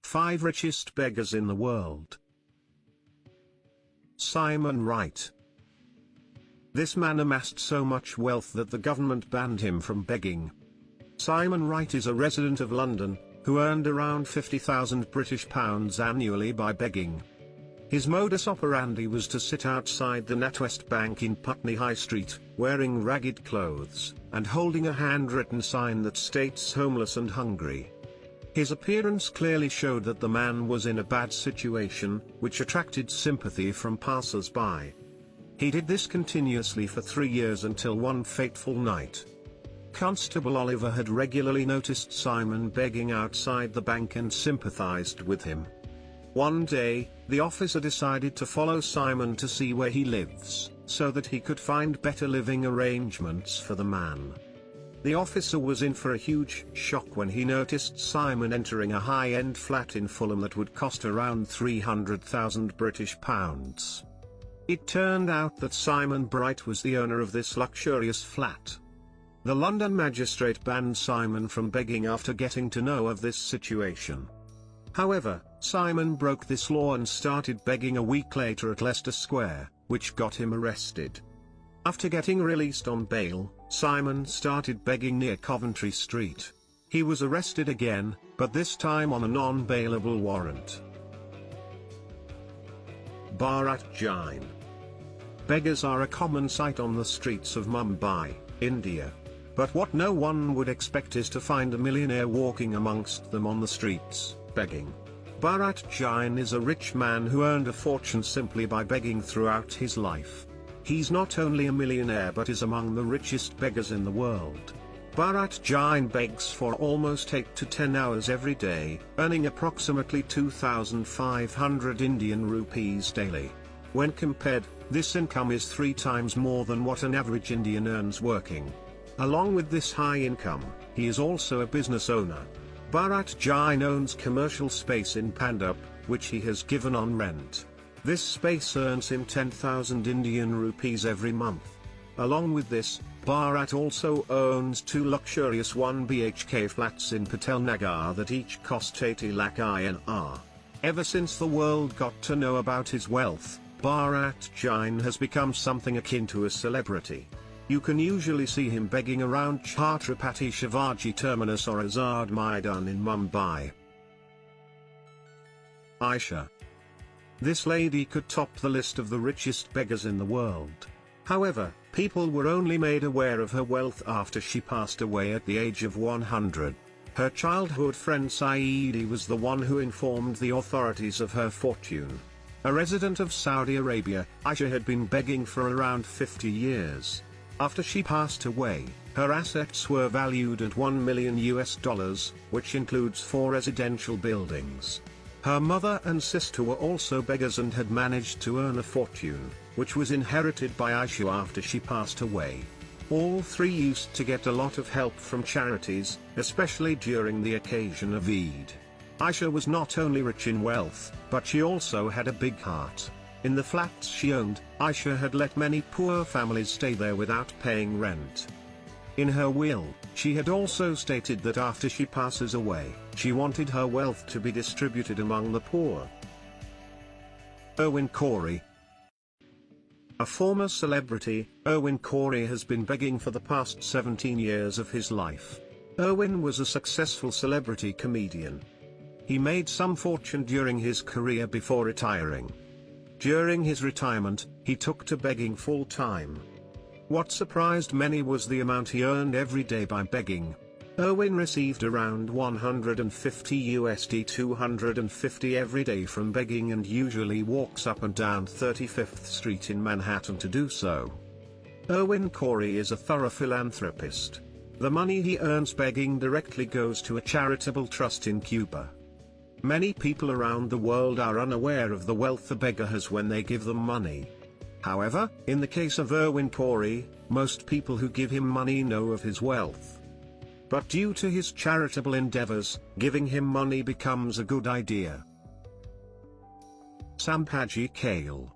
5 richest beggars in the world. Simon Wright. This man amassed so much wealth that the government banned him from begging. Simon Wright is a resident of London, who earned around £50,000 annually by begging. His modus operandi was to sit outside the NatWest Bank in Putney High Street, wearing ragged clothes, and holding a handwritten sign that states "homeless and hungry." His appearance clearly showed that the man was in a bad situation, which attracted sympathy from passers-by. He did this continuously for 3 years until one fateful night. Constable Oliver had regularly noticed Simon begging outside the bank and sympathized with him. One day, the officer decided to follow Simon to see where he lives, so that he could find better living arrangements for the man. The officer was in for a huge shock when he noticed Simon entering a high-end flat in Fulham that would cost around £300,000. It turned out that Simon Bright was the owner of this luxurious flat. The London magistrate banned Simon from begging after getting to know of this situation. However, Simon broke this law and started begging a week later at Leicester Square, which got him arrested. After getting released on bail, Simon started begging near Coventry Street. He was arrested again, but this time on a non-bailable warrant. Bharat Jain. Beggars are a common sight on the streets of Mumbai, India. But what no one would expect is to find a millionaire walking amongst them on the streets, begging. Bharat Jain is a rich man who earned a fortune simply by begging throughout his life. He's not only a millionaire but is among the richest beggars in the world. Bharat Jain begs for almost 8 to 10 hours every day, earning approximately 2,500 Indian rupees daily. When compared, this income is 3 times more than what an average Indian earns working. Along with this high income, he is also a business owner. Bharat Jain owns commercial space in Pandap, which he has given on rent. This space earns him 10,000 Indian rupees every month. Along with this, Bharat also owns 2 luxurious 1 BHK flats in Patel Nagar that each cost 80 lakh INR. Ever since the world got to know about his wealth, Bharat Jain has become something akin to a celebrity. You can usually see him begging around Chhatrapati Shivaji Terminus or Azad Maidan in Mumbai. Aisha. This lady could top the list of the richest beggars in the world. However, people were only made aware of her wealth after she passed away at the age of 100. Her childhood friend Saeedi was the one who informed the authorities of her fortune. A resident of Saudi Arabia, Aisha had been begging for around 50 years. After she passed away, her assets were valued at $1 million, which includes 4 residential buildings. Her mother and sister were also beggars and had managed to earn a fortune, which was inherited by Aisha after she passed away. All 3 used to get a lot of help from charities, especially during the occasion of Eid. Aisha was not only rich in wealth, but she also had a big heart. In the flats she owned, Aisha had let many poor families stay there without paying rent. In her will, she had also stated that after she passes away, she wanted her wealth to be distributed among the poor. Owen Corey. A former celebrity, Owen Corey has been begging for the past 17 years of his life. Owen was a successful celebrity comedian. He made some fortune during his career before retiring. During his retirement, he took to begging full-time. What surprised many was the amount he earned every day by begging. Owen received around $150 $250 every day from begging and usually walks up and down 35th Street in Manhattan to do so. Owen Corey is a thorough philanthropist. The money he earns begging directly goes to a charitable trust in Cuba. Many people around the world are unaware of the wealth a beggar has when they give them money. However, in the case of Owen Corey, most people who give him money know of his wealth. But due to his charitable endeavors, giving him money becomes a good idea. Sampaji Kale.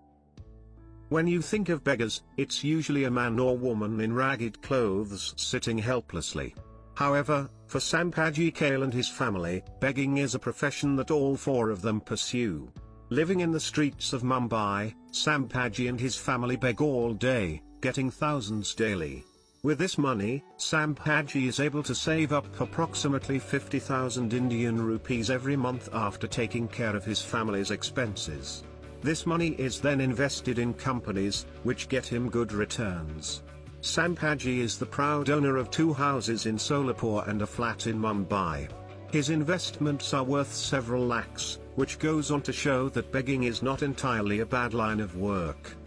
When you think of beggars, it's usually a man or woman in ragged clothes sitting helplessly. However, For Sampaji Kale and his family, begging is a profession that all four of them pursue. Living in the streets of Mumbai, Sampaji and his family beg all day, getting thousands daily. With this money, Sampaji is able to save up approximately 50,000 Indian rupees every month after taking care of his family's expenses. This money is then invested in companies, which get him good returns. Sampaji is the proud owner of 2 houses in Solapur and a flat in Mumbai. His investments are worth several lakhs, which goes on to show that begging is not entirely a bad line of work.